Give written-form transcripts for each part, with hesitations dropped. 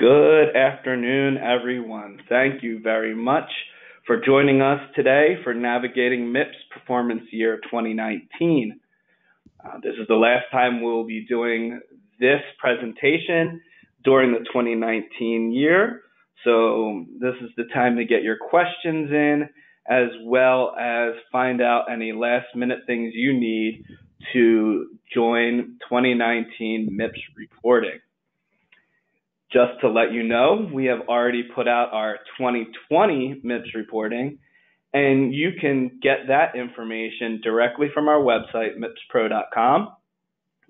Good afternoon, everyone. Thank you very much for joining us today for Navigating MIPS Performance Year 2019. This is the last time we'll be doing this presentation during the 2019 year. So this is the time to get your questions in, as well as find out any last-minute things you need to join 2019 MIPS reporting. Just to let you know, we have already put out our 2020 MIPS reporting, and you can get that information directly from our website, mipspro.com,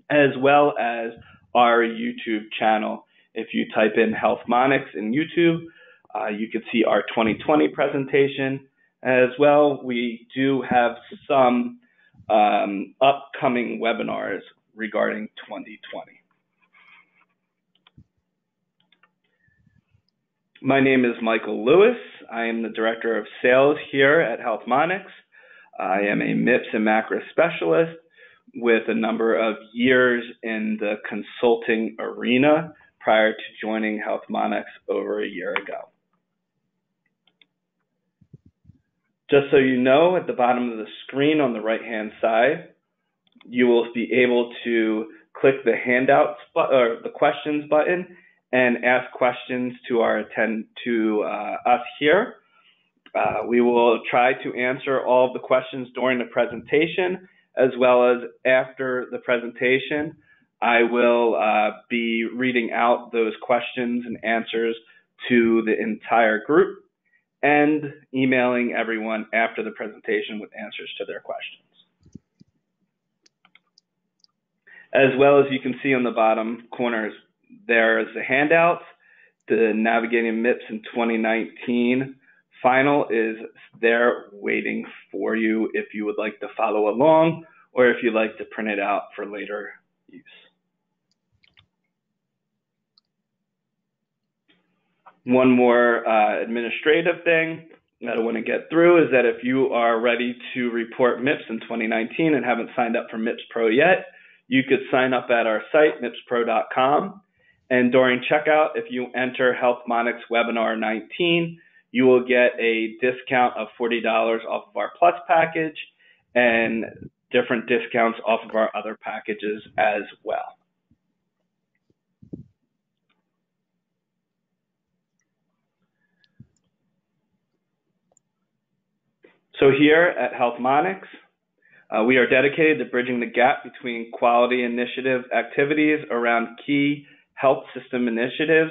as well as our YouTube channel. If you type in Healthmonics in YouTube, you can see our 2020 presentation as well. We do have some upcoming webinars regarding 2020. My name is Michael Lewis. I am the Director of Sales here at Healthmonics. I am a MIPS and macro specialist with a number of years in the consulting arena prior to joining Healthmonics over a year ago. Just so you know, at the bottom of the screen on the right-hand side, you will be able to click the handouts or the questions button and ask questions to us here. We will try to answer all of the questions during the presentation, as well as after the presentation. I will be reading out those questions and answers to the entire group and emailing everyone after the presentation with answers to their questions. As well as you can see on the bottom corners, there's the handouts. The Navigating MIPS in 2019 final is there waiting for you if you would like to follow along or if you'd like to print it out for later use. One more administrative thing that I want to get through is that if you are ready to report MIPS in 2019 and haven't signed up for MIPS Pro yet, you could sign up at our site, mipspro.com. And during checkout, if you enter Healthmonics Webinar 19, you will get a discount of $40 off of our Plus package and different discounts off of our other packages as well. So here at Healthmonics, we are dedicated to bridging the gap between quality initiative activities around key health system initiatives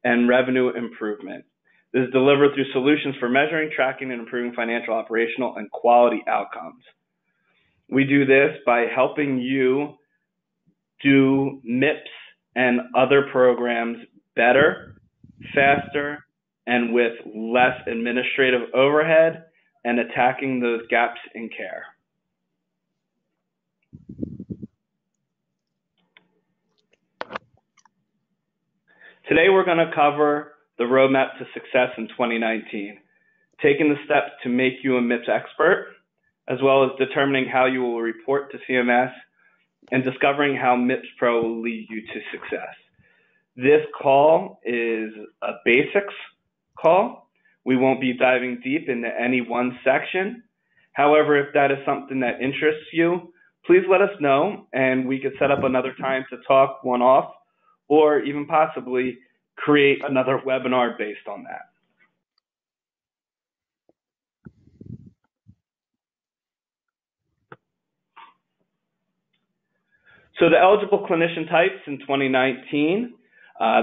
and revenue improvement. This is delivered through solutions for measuring, tracking, and improving financial, operational, and quality outcomes. We do this by helping you do MIPS and other programs better, faster, and with less administrative overhead, and attacking those gaps in care. Today, we're going to cover the roadmap to success in 2019, taking the steps to make you a MIPS expert, as well as determining how you will report to CMS, and discovering how MIPS Pro will lead you to success. This call is a basics call. We won't be diving deep into any one section. However, if that is something that interests you, please let us know, and we could set up another time to talk one-off, or even possibly create another webinar based on that. So the eligible clinician types in 2019,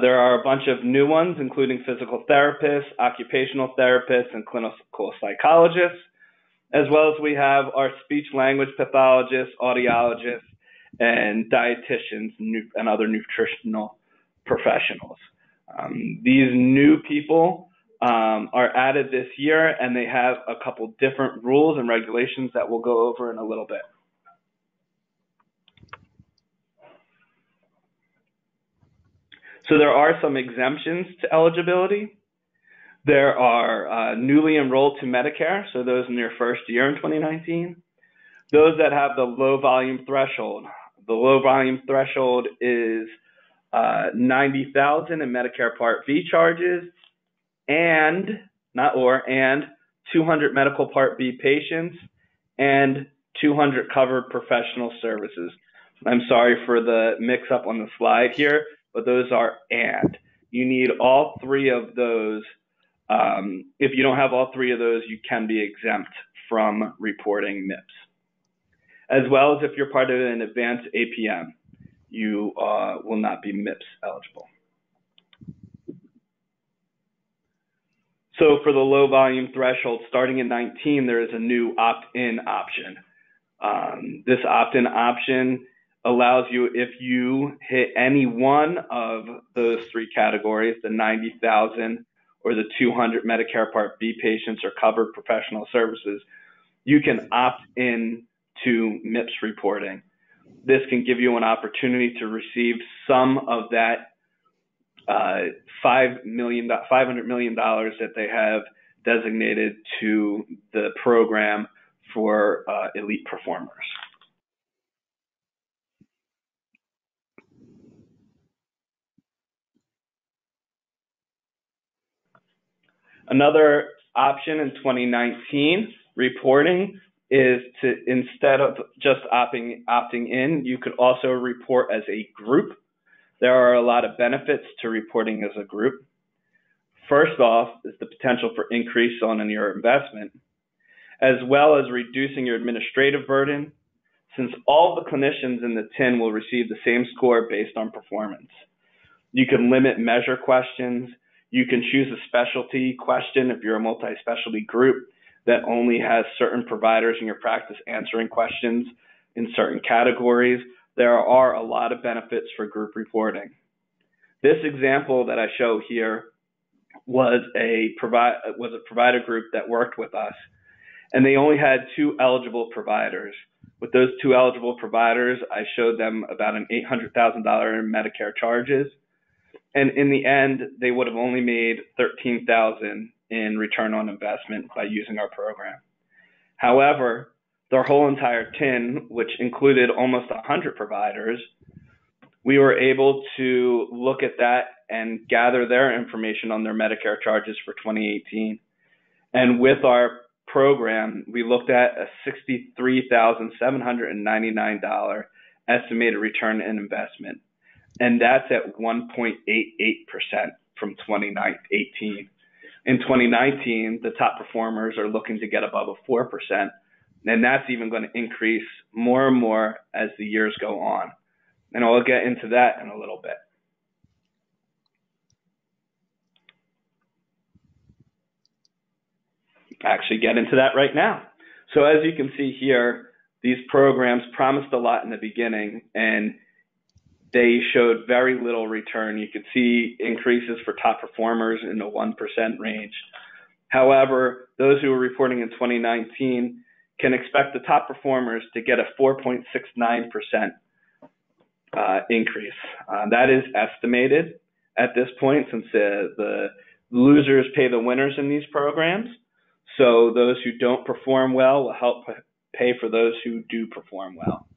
there are a bunch of new ones, including physical therapists, occupational therapists, and clinical psychologists, as well as we have our speech language pathologists, audiologists, and dietitians and other nutritional professionals. These new people are added this year, and they have a couple different rules and regulations that we'll go over in a little bit. So there are some exemptions to eligibility. There are newly enrolled to Medicare, so those in their first year in 2019. Those that have the low volume threshold. The low volume threshold is $90,000 in Medicare Part B charges, and 200 medical Part B patients, and 200 covered professional services. I'm sorry for the mix-up on the slide here, but those are and. You need all three of those. If you don't have all three of those, you can be exempt from reporting MIPS. As well as if you're part of an advanced APM, you will not be MIPS eligible. So for the low volume threshold, starting in 19, there is a new opt-in option. This opt-in option allows you, if you hit any one of those three categories, the 90,000 or the 200 Medicare Part B patients or covered professional services, you can opt in to MIPS reporting. This can give you an opportunity to receive some of that $500 million that they have designated to the program for elite performers. Another option in 2019 reporting is to, instead of just opting in, you could also report as a group. There are a lot of benefits to reporting as a group. First off is the potential for increase on your investment, as well as reducing your administrative burden, since all the clinicians in the TIN will receive the same score based on performance. You can limit measure questions. You can choose a specialty question if you're a multi-specialty group that only has certain providers in your practice answering questions in certain categories. There are a lot of benefits for group reporting. This example that I show here was a provider group that worked with us, and they only had 2 eligible providers. With those 2 eligible providers, I showed them about an $800,000 in Medicare charges. And in the end, they would have only made $13,000 in return on investment by using our program. However, their whole entire TIN, which included almost 100 providers, we were able to look at that and gather their information on their Medicare charges for 2018. And with our program, we looked at a $63,799 estimated return in investment. And that's at 1.88% from 2018. In 2019, the top performers are looking to get above a 4%, and that's even going to increase more and more as the years go on. And I'll get into that in a little bit. Actually get into that right now. So as you can see here, these programs promised a lot in the beginning, and they showed very little return. You could see increases for top performers in the 1% range. However, those who are reporting in 2019 can expect the top performers to get a 4.69% increase. That is estimated at this point, since the losers pay the winners in these programs. So those who don't perform well will help pay for those who do perform well.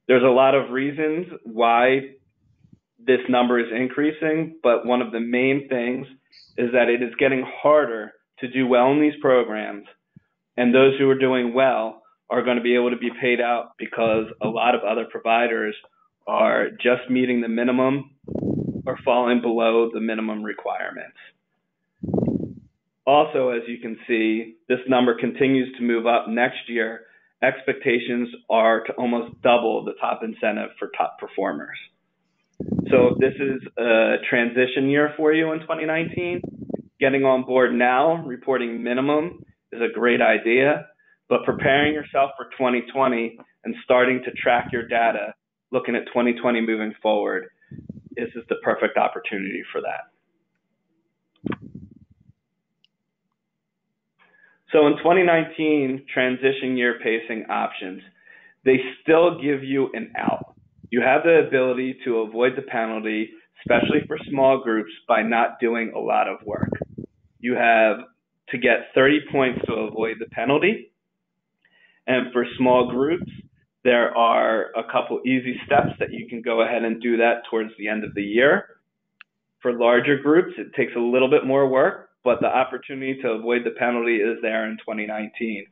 There's a lot of reasons why this number is increasing, but one of the main things is that it is getting harder to do well in these programs, and those who are doing well are going to be able to be paid out because a lot of other providers are just meeting the minimum or falling below the minimum requirements. Also, as you can see, this number continues to move up next year. Expectations are to almost double the top incentive for top performers. So if this is a transition year for you in 2019, getting on board now, reporting minimum is a great idea, but preparing yourself for 2020 and starting to track your data, looking at 2020 moving forward, this is the perfect opportunity for that. So in 2019, transition year pacing options, they still give you an out. You have the ability to avoid the penalty, especially for small groups, by not doing a lot of work. You have to get 30 points to avoid the penalty. And for small groups, There are a couple easy steps that you can go ahead and do that towards the end of the year. For larger groups, it takes a little bit more work, but the opportunity to avoid the penalty is there in 2019.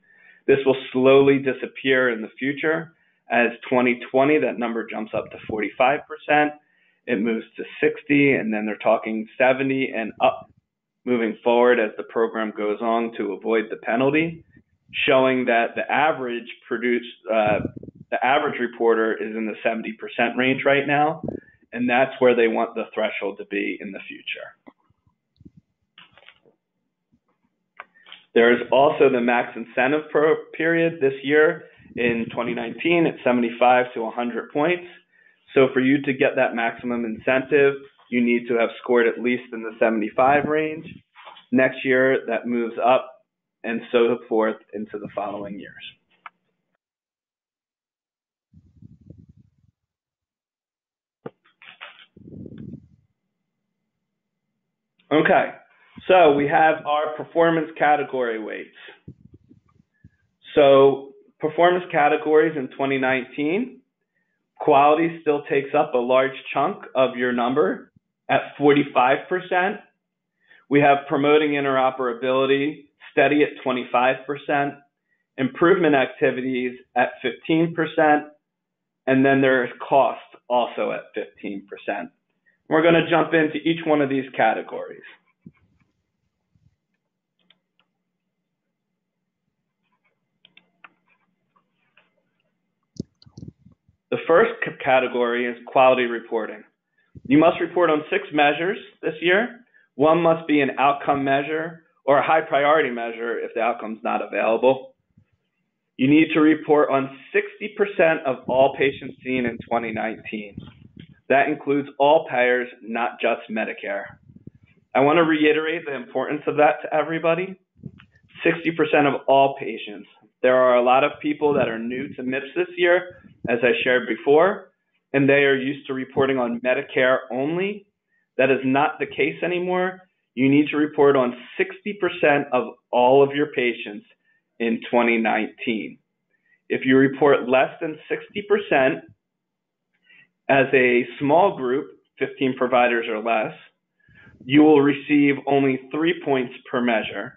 This will slowly disappear in the future. As 2020, that number jumps up to 45%. It moves to 60, and then they're talking 70 and up moving forward as the program goes on to avoid the penalty, showing that the average reporter is in the 70% range right now, and that's where they want the threshold to be in the future. There is also the max incentive period this year in 2019 at 75 to 100 points. So for you to get that maximum incentive, you need to have scored at least in the 75 range. Next year, that moves up and so forth into the following years. Okay, so we have our performance category weights. So performance categories in 2019, quality still takes up a large chunk of your number at 45%. We have promoting interoperability steady at 25%, improvement activities at 15%, and then there's cost also at 15%. We're going to jump into each one of these categories. The first category is quality reporting. You must report on 6 measures this year. One must be an outcome measure or a high priority measure if the outcome's not available. You need to report on 60% of all patients seen in 2019. That includes all payers, not just Medicare. I want to reiterate the importance of that to everybody. 60% of all patients. There are a lot of people that are new to MIPS this year, as I shared before, and they are used to reporting on Medicare only. That is not the case anymore. You need to report on 60% of all of your patients in 2019. If you report less than 60%, as a small group, 15 providers or less, you will receive only 3 points per measure.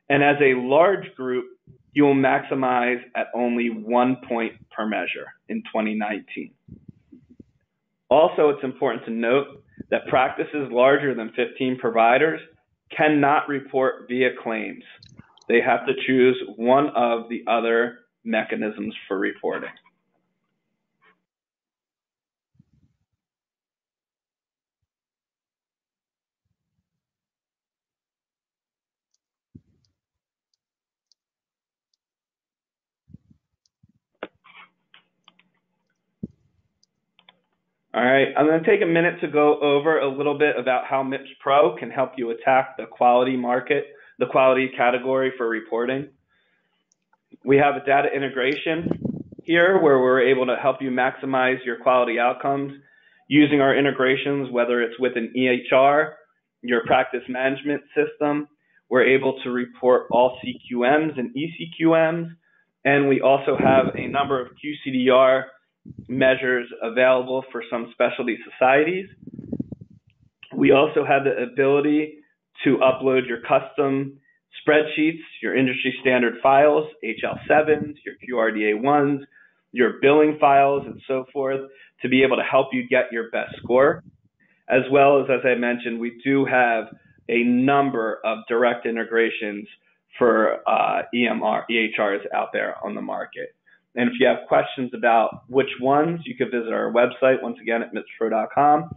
And as a large group, you will maximize at only 1 point per measure in 2019. Also, it's important to note that practices larger than 15 providers cannot report via claims. They have to choose one of the other mechanisms for reporting. All right, I'm going to take a minute to go over a little bit about how MIPS Pro can help you attack the quality market, the quality category for reporting. We have a data integration here where we're able to help you maximize your quality outcomes using our integrations, whether it's with an EHR, your practice management system. We're able to report all CQMs and ECQMs, and we also have a number of QCDR measures available for some specialty societies. We also have the ability to upload your custom spreadsheets, your industry standard files, HL7s, your QRDA1s, your billing files, and so forth, to be able to help you get your best score. As well as I mentioned, we do have a number of direct integrations for EHRs out there on the market. And if you have questions about which ones, you can visit our website, once again, at mipspro.com,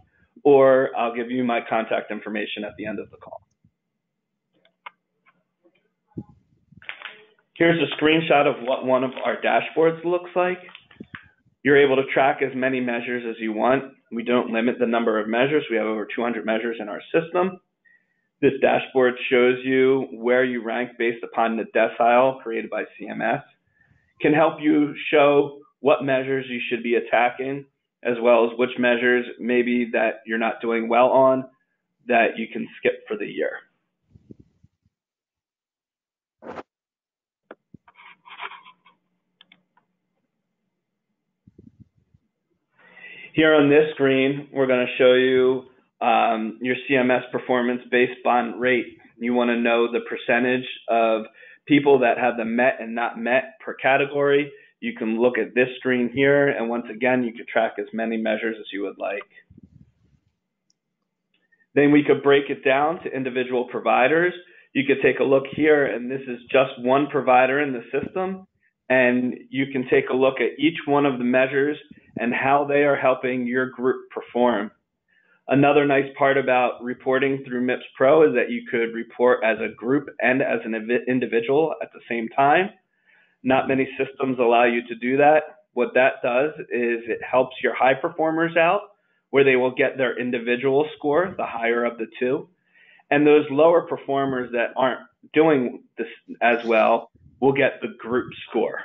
or I'll give you my contact information at the end of the call. Here's a screenshot of what one of our dashboards looks like. You're able to track as many measures as you want. We don't limit the number of measures. We have over 200 measures in our system. This dashboard shows you where you rank based upon the decile created by CMS. Can help you show what measures you should be attacking, as well as which measures maybe that you're not doing well on that you can skip for the year. Here on this screen, we're going to show you your CMS performance based on rate. You want to know the percentage of people that have the met and not met per category. You can look at this screen here, and once again, you can track as many measures as you would like. Then we could break it down to individual providers. You could take a look here, and this is just one provider in the system, and you can take a look at each one of the measures and how they are helping your group perform. Another nice part about reporting through MIPS Pro is that you could report as a group and as an individual at the same time. Not many systems allow you to do that. What that does is it helps your high performers out, where they will get their individual score, the higher of the two. And those lower performers that aren't doing this as well will get the group score.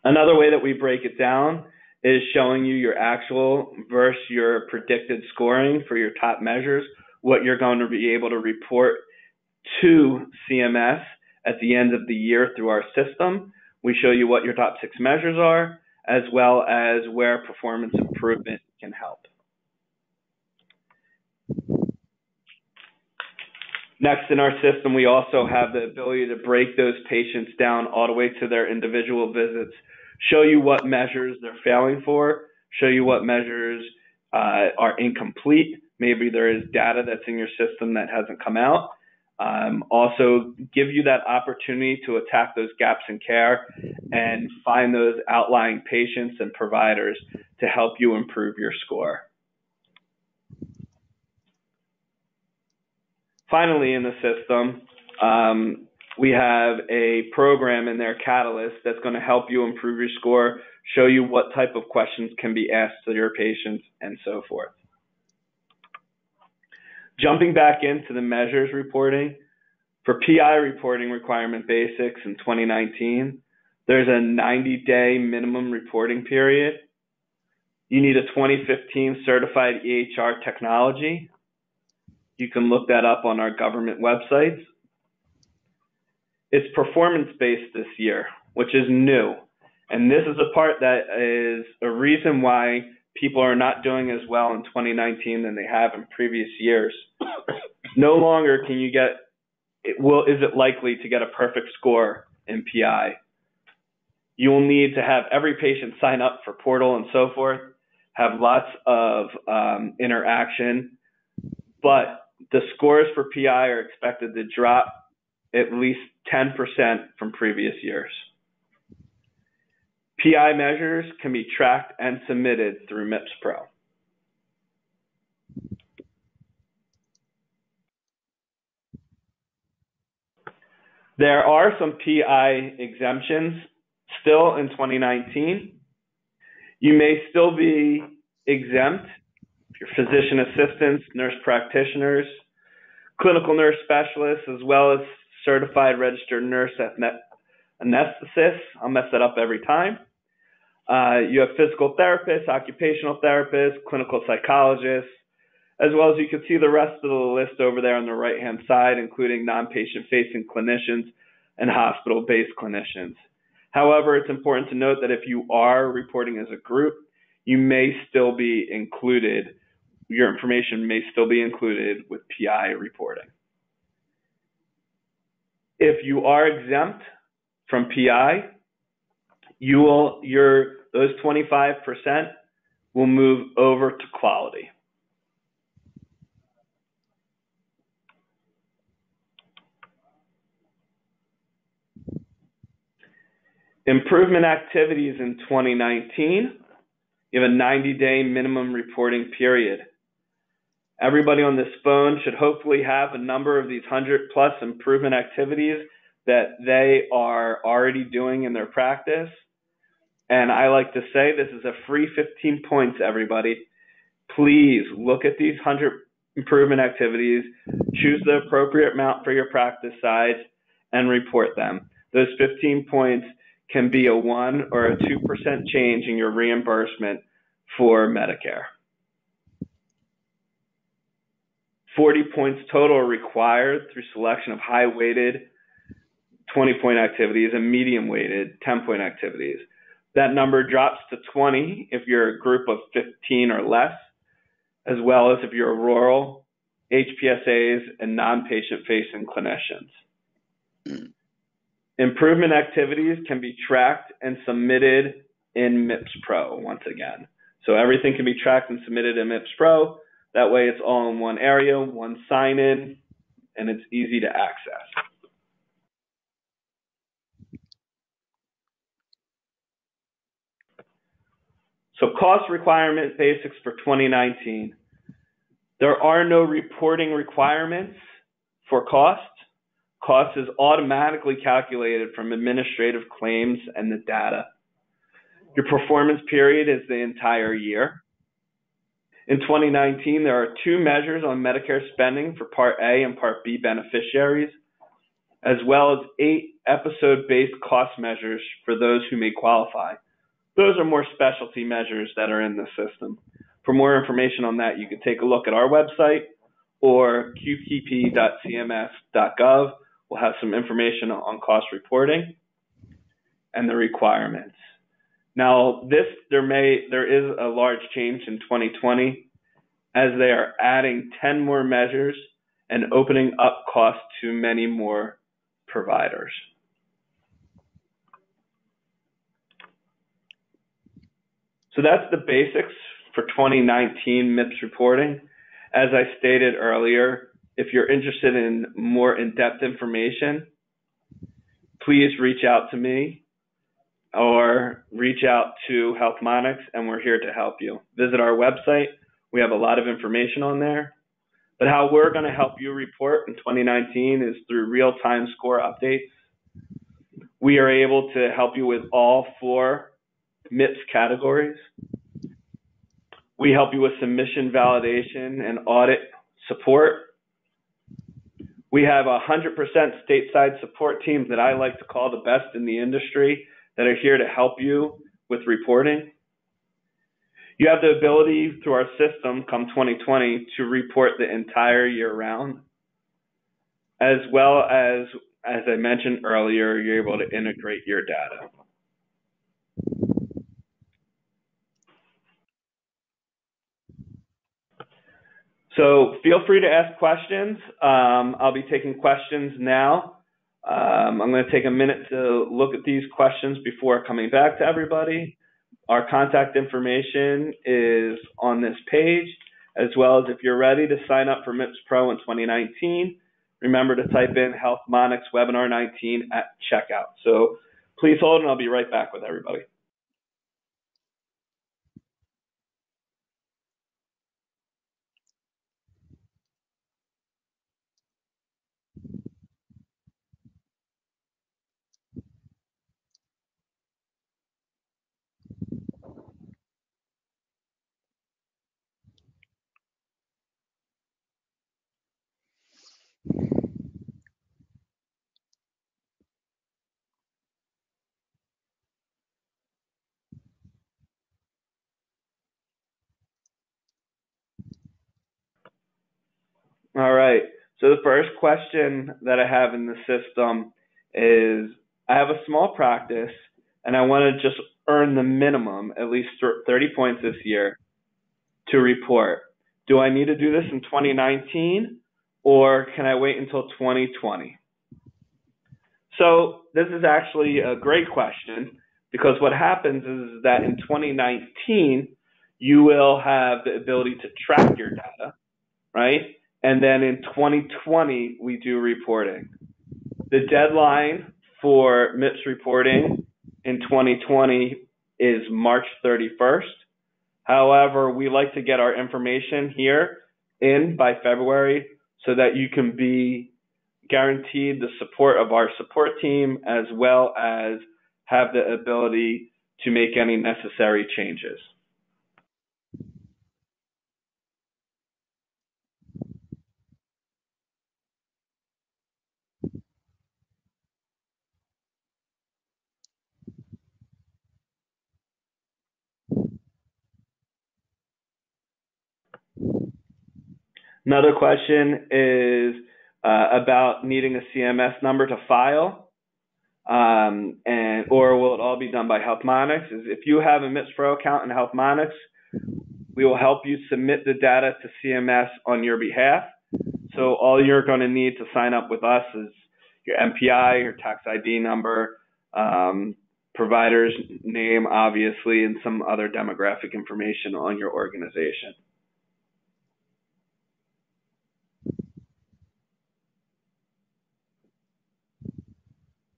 Another way that we break it down is showing you your actual versus your predicted scoring for your top measures, what you're going to be able to report to CMS at the end of the year through our system. We show you what your top 6 measures are, as well as where performance improvement can help. Next, in our system, we also have the ability to break those patients down all the way to their individual visits, show you what measures they're failing for, show you what measures are incomplete. Maybe there is data that's in your system that hasn't come out. Also give you that opportunity to attack those gaps in care and find those outlying patients and providers to help you improve your score. Finally, in the system, we have a program in there, Catalyst, that's going to help you improve your score, show you what type of questions can be asked to your patients, and so forth. Jumping back into the measures reporting, for PI reporting requirement basics in 2019, there's a 90-day minimum reporting period. You need a 2015 certified EHR technology. You can look that up on our government websites. It's performance-based this year, which is new. And this is a part that is a reason why people are not doing as well in 2019 than they have in previous years. No longer can you get, is it likely to get a perfect score in PI? You will need to have every patient sign up for portal and so forth, have lots of interaction, but the scores for PI are expected to drop at least 10% from previous years. PI measures can be tracked and submitted through MIPS Pro. There are some PI exemptions still in 2019. You may still be exempt. Your physician assistants, nurse practitioners, clinical nurse specialists, as well as certified registered nurse anesthetists. I'll mess that up every time. You have physical therapists, occupational therapists, clinical psychologists, as well as you can see the rest of the list over there on the right-hand side, including non-patient facing clinicians and hospital-based clinicians. However, it's important to note that if you are reporting as a group, you may still be included, your information may still be included with PI reporting. If you are exempt from PI, those 25% will move over to quality. Improvement activities in 2019, you have a 90-day minimum reporting period. Everybody on this phone should hopefully have a number of these 100+ improvement activities that they are already doing in their practice. And I like to say this is a free 15 points, everybody. Please look at these 100 improvement activities, choose the appropriate amount for your practice size, and report them. Those 15 points can be a 1 or a 2% change in your reimbursement for Medicare. 40 points total are required through selection of high-weighted 20-point activities and medium-weighted 10-point activities. That number drops to 20 if you're a group of 15 or less, as well as if you're rural, HPSAs, and non-patient-facing clinicians. Improvement activities can be tracked and submitted in MIPS Pro once again. So everything can be tracked and submitted in MIPS Pro. That way it's all in one area, one sign-in, and it's easy to access. So cost requirement basics for 2019. There are no reporting requirements for cost. Cost is automatically calculated from administrative claims and the data. Your performance period is the entire year. In 2019, there are 2 measures on Medicare spending for Part A and Part B beneficiaries, as well as 8 episode-based cost measures for those who may qualify. Those are more specialty measures that are in the system. For more information on that, you can take a look at our website or qpp.cms.gov. We'll have some information on cost reporting and the requirements. Now, there is a large change in 2020 as they are adding 10 more measures and opening up costs to many more providers. So that's the basics for 2019 MIPS reporting. As I stated earlier, if you're interested in more in-depth information, please reach out to me or reach out to Healthmonics, and we're here to help you. Visit our website. We have a lot of information on there. But how we're going to help you report in 2019 is through real-time score updates. We are able to help you with all 4 MIPS categories. We help you with submission validation and audit support. We have 100% stateside support teams that I like to call the best in the industry that are here to help you with reporting. You have the ability through our system come 2020 to report the entire year round, as well as I mentioned earlier, you're able to integrate your data. So feel free to ask questions. I'll be taking questions now. I'm going to take a minute to look at these questions before coming back to everybody. Our contact information is on this page, as well as if you're ready to sign up for MIPS Pro in 2019, remember to type in Healthmonics Webinar 19 at checkout. So please hold, and I'll be right back with everybody. All right. So the first question that I have in the system is, I have a small practice and I want to just earn the minimum, at least 30 points this year, to report. Do I need to do this in 2019 or can I wait until 2020? So this is actually a great question, because what happens is that in 2019, you will have the ability to track your data, right? And then in 2020, we do reporting. The deadline for MIPS reporting in 2020 is March 31st. However, we like to get our information here in by February so that you can be guaranteed the support of our support team, as well as have the ability to make any necessary changes. Another question is about needing a CMS number to file. or will it all be done by Healthmonics? If you have a MIPS Pro account in Healthmonics, we will help you submit the data to CMS on your behalf. So all you're going to need to sign up with us is your MPI, your tax ID number, provider's name, obviously, and some other demographic information on your organization.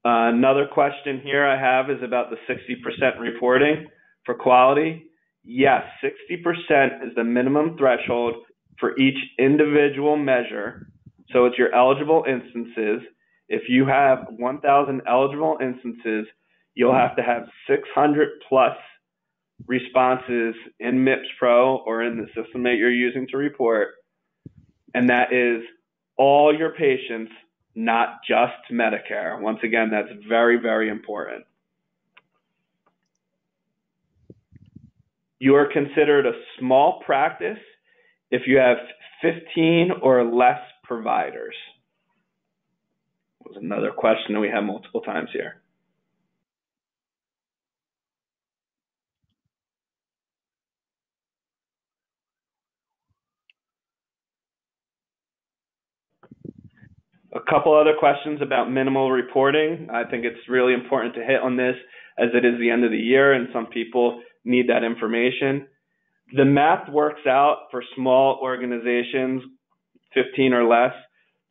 Another question here I have is about the 60% reporting for quality. Yes, 60% is the minimum threshold for each individual measure. So it's your eligible instances. If you have 1,000 eligible instances, you'll have to have 600 plus responses in MIPS Pro or in the system that you're using to report. And that is all your patients, not just Medicare. Once again, that's very, very important. You are considered a small practice if you have 15 or less providers. That was another question that we have multiple times here. A couple other questions about minimal reporting. I think it's really important to hit on this as it is the end of the year and some people need that information. The math works out for small organizations, 15 or less,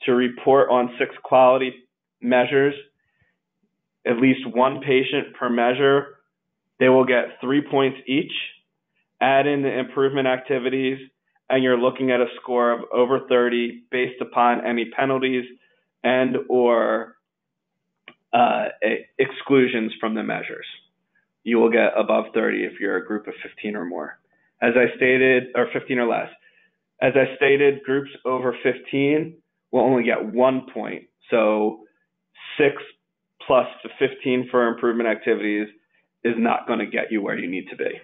to report on 6 quality measures, at least one patient per measure. They will get 3 points each. Add in the improvement activities, and you're looking at a score of over 30 based upon any penalties and or exclusions from the measures. You will get above 30 if you're a group of 15 or more. As I stated, or 15 or less. As I stated, groups over 15 will only get 1 point. So 6 plus to 15 for improvement activities is not going to get you where you need to be.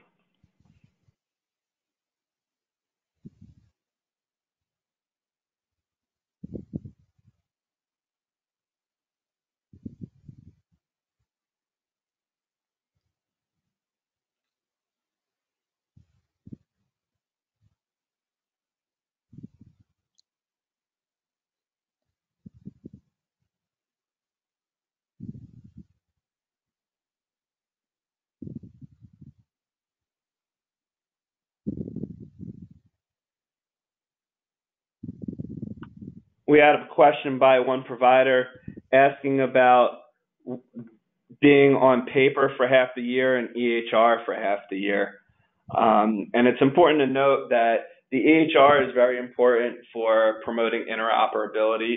We had a question by one provider asking about being on paper for half the year and EHR for half the year. And it's important to note that the EHR is very important for promoting interoperability.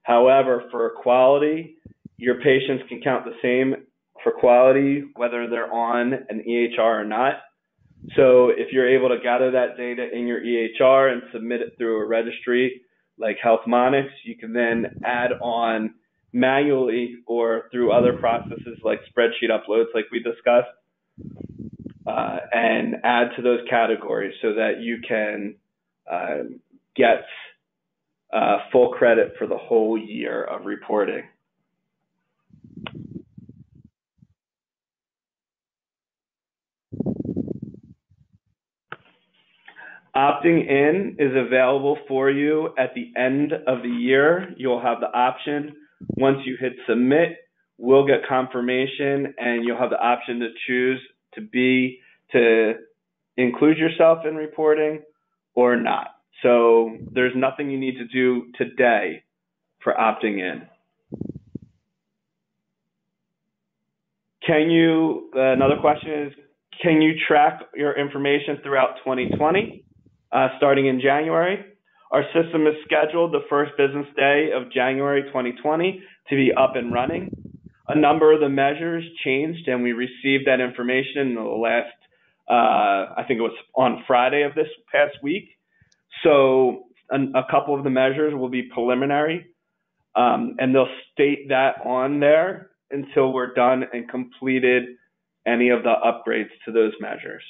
However, for quality, your patients can count the same for quality, whether they're on an EHR or not. So if you're able to gather that data in your EHR and submit it through a registry like Healthmonics, you can then add on manually or through other processes like spreadsheet uploads like we discussed, and add to those categories so that you can get full credit for the whole year of reporting. Opting in is available for you at the end of the year. You'll have the option. Once you hit submit, we'll get confirmation and you'll have the option to choose to include yourself in reporting or not. So there's nothing you need to do today for opting in. Another question is, can you track your information throughout 2020? Starting in January. Our system is scheduled the first business day of January 2020 to be up and running. A number of the measures changed and we received that information in the last, I think it was on Friday of this past week. So a couple of the measures will be preliminary and they'll state that on there until we're done and completed any of the upgrades to those measures.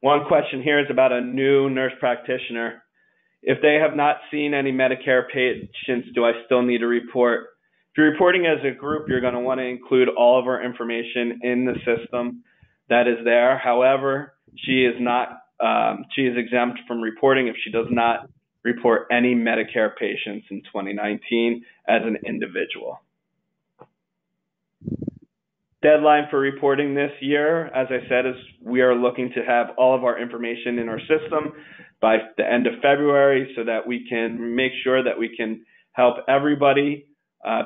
One question here is about a new nurse practitioner. If they have not seen any Medicare patients, do I still need to report? If you're reporting as a group, you're going to want to include all of our information in the system that is there. However, she is exempt from reporting if she does not report any Medicare patients in 2019 as an individual. Deadline for reporting this year, as I said, is we are looking to have all of our information in our system by the end of February so that we can make sure that we can help everybody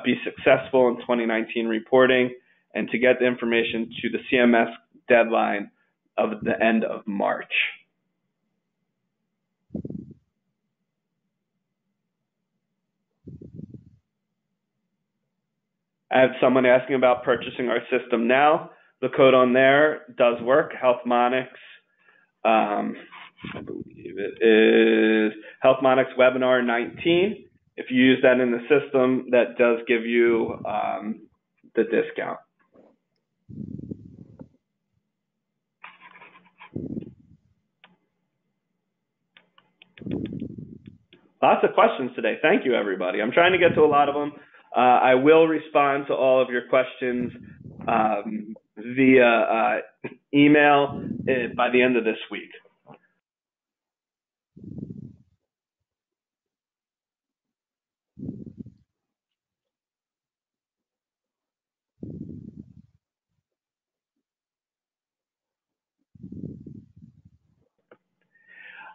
be successful in 2019 reporting and to get the information to the CMS deadline of the end of March. I have someone asking about purchasing our system now. The code on there does work, HealthMonix. I believe it is HealthMonix Webinar 19. If you use that in the system, that does give you the discount. Lots of questions today. Thank you, everybody. I'm trying to get to a lot of them. I will respond to all of your questions via email by the end of this week.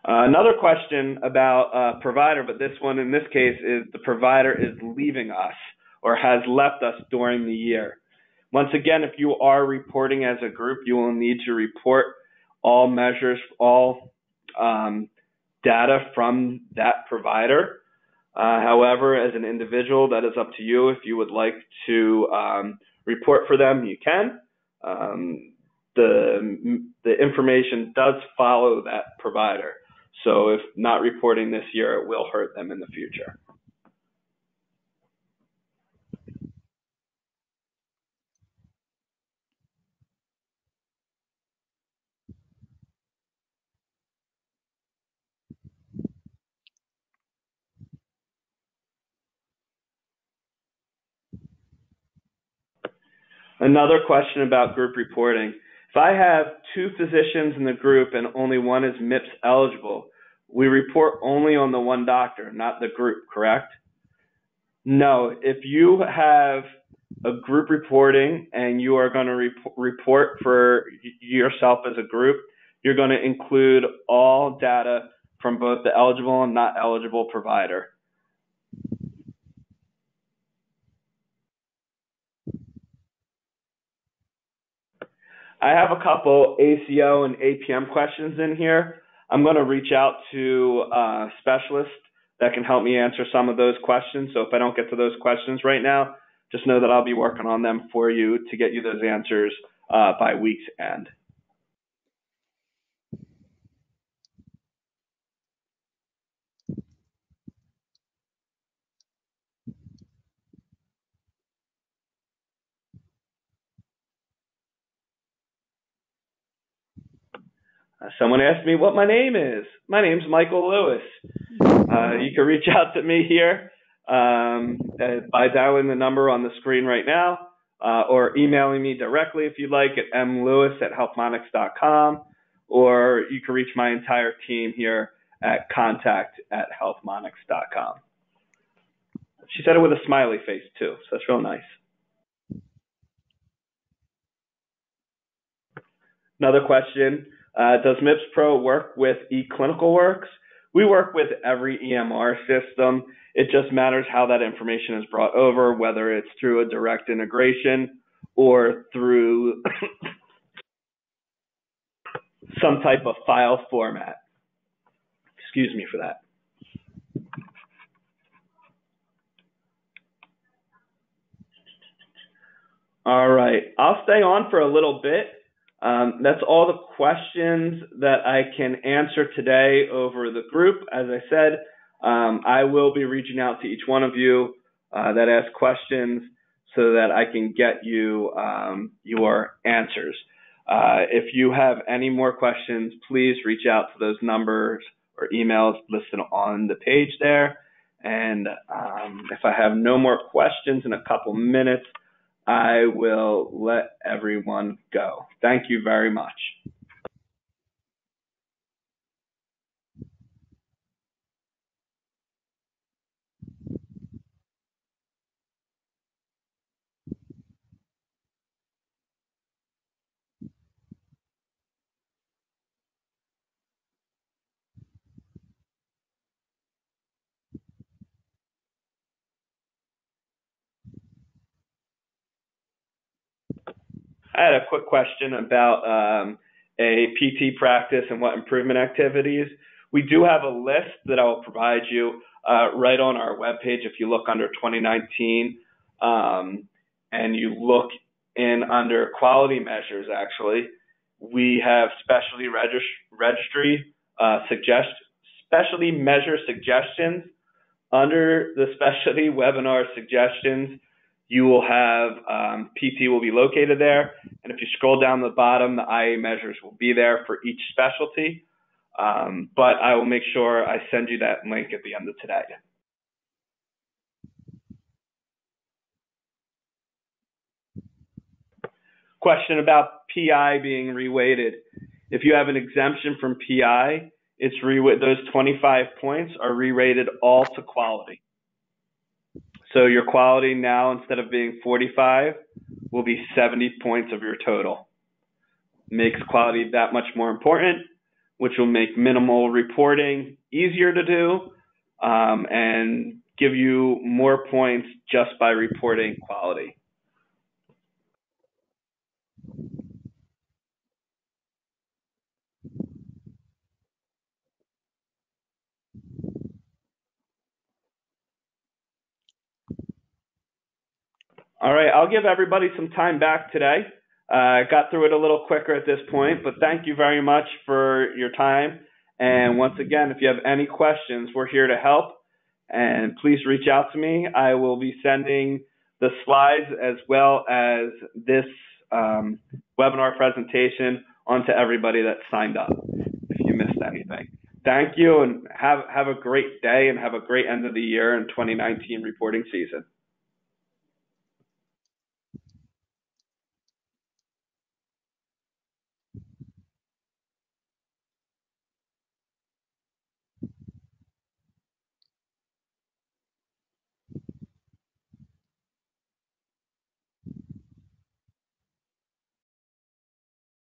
Another question about provider, but this one in this case is the provider is leaving us or has left us during the year. Once again, if you are reporting as a group, you will need to report all measures, all data from that provider. However, as an individual, that is up to you. If you would like to report for them, you can. The information does follow that provider. So if not reporting this year, it will hurt them in the future. Another question about group reporting. If I have two physicians in the group and only one is MIPS eligible, we report only on the one doctor, not the group, correct? No, if you have a group reporting and you are going to report for yourself as a group, you're going to include all data from both the eligible and not eligible provider. I have a couple ACO and APM questions in here. I'm going to reach out to specialists that can help me answer some of those questions. So if I don't get to those questions right now, just know that I'll be working on them for you to get you those answers by week's end. Someone asked me what my name is. My name's Michael Lewis. You can reach out to me here by dialing the number on the screen right now or emailing me directly if you'd like at mlewis@healthmonix.com, or you can reach my entire team here at contact@healthmonix.com. She said it with a smiley face too, so that's real nice. Another question. Does MIPS Pro work with eClinicalWorks? We work with every EMR system. It just matters how that information is brought over, whether it's through a direct integration or through some type of file format. Excuse me for that. All right, I'll stay on for a little bit. That's all the questions that I can answer today over the group. As I said, I will be reaching out to each one of you that ask questions so that I can get you your answers. If you have any more questions, please reach out to those numbers or emails listed on the page there. And if I have no more questions in a couple minutes, I will let everyone go. Thank you very much. I had a quick question about a PT practice and what improvement activities. We do have a list that I will provide you right on our webpage if you look under 2019 and you look in under quality measures, actually. We have specialty specialty measure suggestions. Under the specialty webinar suggestions, you will have PT will be located there. And if you scroll down the bottom, the IA measures will be there for each specialty. But I will make sure I send you that link at the end of today. Question about PI being reweighted. If you have an exemption from PI, it's those 25 points are re-rated all to quality. So your quality now, instead of being 45, will be 70 points of your total. Makes quality that much more important, which will make minimal reporting easier to do and give you more points just by reporting quality. All right, I'll give everybody some time back today. Got through it a little quicker at this point, but thank you very much for your time. And once again, if you have any questions, we're here to help. And please reach out to me. I will be sending the slides as well as this webinar presentation onto everybody that signed up if you missed anything. Thank you, and have a great day and have a great end of the year and 2019 reporting season.